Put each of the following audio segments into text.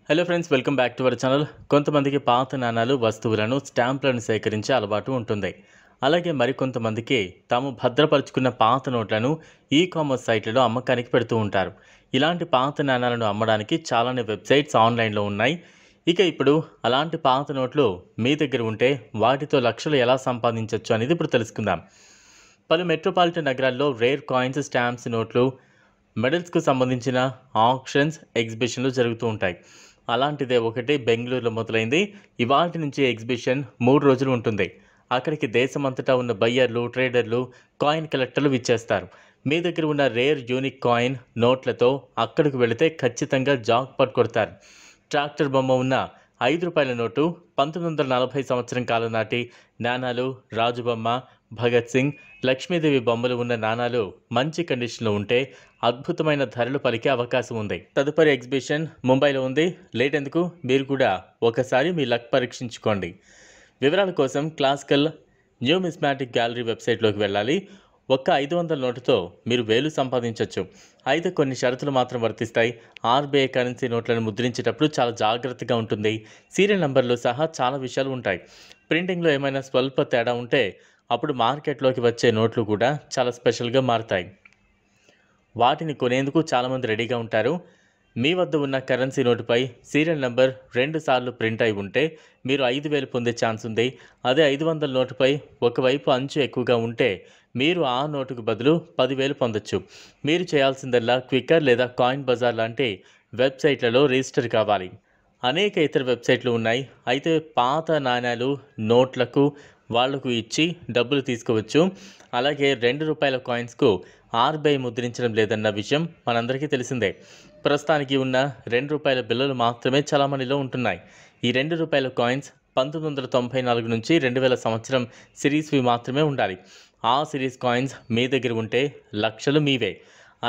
Hello friends, welcome back to our channel. కొంతమందికి పాత నాణాలు, వస్తువులను, స్టాంపులను సేకరించే అలవాటు ఉంటుంది. అలాగే మరికొంతమందికి తాము భద్రపరుచుకున్న పాత నోట్లను ఈ కామర్స్ సైట్లలో అమ్మకానికి పెడుతూ ఉంటారు. ఇలాంటి పాత నాణాలను అమ్మడానికి చాలానే వెబ్సైట్స్ ఆన్లైన్లో ఉన్నాయి. ఇక ఇప్పుడు అలాంటి పాత నోట్లు మీ దగ్గర ఉంటే వాటితో లక్షలు ఎలా సంపాదించవచ్చు అనేది ఇప్పుడు తెలుసుకుందాం. పలు మెట్రోపాలిటన్ నగరాల్లో రేర్ కాయిన్స్, స్టాంప్స్, నోట్లు, మెడల్స్కు సంబంధించిన ఆక్షన్స్, ఎగ్జిబిషన్లు జరుగుతూ ఉంటాయి. అలాంటిదే ఒకటి బెంగళూరులో మొదలైంది. ఇవాల్టి నుంచి ఎగ్జిబిషన్ 3 రోజులు ఉంటుంది. అక్కడికి దేశమంతటా ఉన్న బయ్యర్లు, ట్రేడర్లు, కాయిన్ కలెక్టర్లు విచ్చేస్తారు. మీ దగ్గర ఉన్న రేర్ యూనిక్ కాయిన్, నోట్లతో అక్కడికి వెళితే ఖచ్చితంగా జాక్పాట్ కొడతారు. ట్రాక్టర్ బొమ్మ ఉన్న ₹5 నోటు, 1940 సంవత్సరం కాలం నాటి నాణాలు, రాజుబొమ్మ, భగత్ సింగ్, లక్ష్మీదేవి బొమ్మలు ఉన్న నాణాలు మంచి కండిషన్లో ఉంటే అద్భుతమైన ధరలు పలికే అవకాశం ఉంది. తదుపరి ఎగ్జిబిషన్ ముంబైలో ఉంది. లేట్ ఎందుకు, మీరు కూడా ఒకసారి మీ లక్ పరీక్షించుకోండి. వివరాల కోసం క్లాసికల్ న్యూమిస్మాటిక్ గ్యాలరీ వెబ్సైట్లోకి వెళ్ళాలి. ఒక్క 500 నోటుతో మీరు వేలు సంపాదించవచ్చు. అయితే కొన్ని షరతులు మాత్రం వర్తిస్తాయి. ఆర్బీఐ కరెన్సీ నోట్లను ముద్రించేటప్పుడు చాలా జాగ్రత్తగా ఉంటుంది. సీరియల్ నంబర్లు సహా చాలా విషయాలు ఉంటాయి. ప్రింటింగ్లో ఏమైనా స్వల్ప తేడా ఉంటే అప్పుడు మార్కెట్లోకి వచ్చే నోట్లు కూడా చాలా స్పెషల్గా మారుతాయి. వాటిని కొనేందుకు చాలామంది రెడీగా ఉంటారు. మీ వద్ద ఉన్న కరెన్సీ నోటుపై సీరియల్ నెంబర్ 2 సార్లు ప్రింట్ అయి ఉంటే మీరు 5,000 పొందే ఛాన్స్ ఉంది. అదే 500 నోటుపై ఒకవైపు అంచు ఎక్కువగా ఉంటే మీరు ఆ నోటుకు బదులు 10,000 పొందొచ్చు. మీరు చేయాల్సిందల్లా క్విక్కర్ లేదా కాయిన్ బజార్ లాంటి వెబ్సైట్లలో రిజిస్టర్ కావాలి. అనేక ఇతర వెబ్సైట్లు ఉన్నాయి. అయితే పాత నాణ్యాలు, నోట్లకు వాళ్లకు ఇచ్చి డబ్బులు తీసుకోవచ్చు. అలాగే ₹2 కాయిన్స్కు ఆర్బీఐ ముద్రించడం లేదన్న విషయం మనందరికీ తెలిసిందే. ప్రస్తుతానికి ఉన్న ₹2 బిల్లులు మాత్రమే చలామణిలో ఉంటున్నాయి. ఈ ₹2 కాయిన్స్ 1994 నుంచి 2000 సంవత్సరం సిరీస్వి మాత్రమే ఉండాలి. ఆ సిరీస్ కాయిన్స్ మీ దగ్గర ఉంటే లక్షలు మీవే.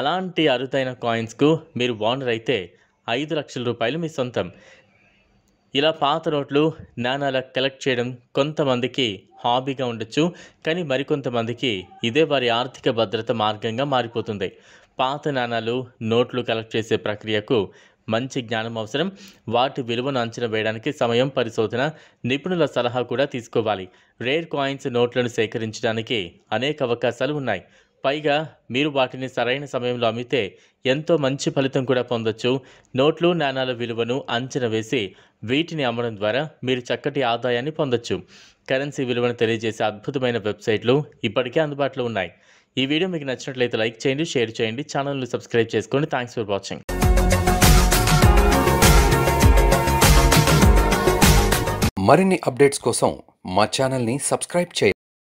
అలాంటి అరుదైన కాయిన్స్కు మీరు ఓనర్ అయితే ₹5,00,000 మీ సొంతం. ఇలా పాత నోట్లు, నాణాల కలెక్ట్ చేయడం కొంతమందికి హాబీగా ఉండొచ్చు. కానీ మరికొంతమందికి ఇదే వారి ఆర్థిక భద్రత మార్గంగా మారిపోతుంది. పాత నాణాలు, నోట్లు కలెక్ట్ చేసే ప్రక్రియకు మంచి జ్ఞానం అవసరం. వాటి విలువను అంచనా వేయడానికి సమయం, పరిశోధన, నిపుణుల సలహా కూడా తీసుకోవాలి. రేర్ కాయిన్స్, నోట్లను సేకరించడానికి అనేక అవకాశాలు ఉన్నాయి. పైగా మీరు వాటిని సరైన సమయంలో అమ్మితే ఎంతో మంచి ఫలితం కూడా పొందొచ్చు. నోట్లు, నాణాల విలువను అంచనా వేసి వీటిని అమ్మడం ద్వారా మీరు చక్కటి ఆదాయాన్ని పొందొచ్చు. కరెన్సీ విలువను తెలియజేసే అద్భుతమైన వెబ్సైట్లు ఇప్పటికే అందుబాటులో ఉన్నాయి. ఈ వీడియో మీకు నచ్చినట్లయితే లైక్ చేయండి, షేర్ చేయండి, ఛానల్ని సబ్స్క్రైబ్ చేసుకోండి. Thanks for watching. మరిన్ని అప్డేట్స్ కోసం మా ఛానల్ని సబ్స్క్రైబ్ చేయండి.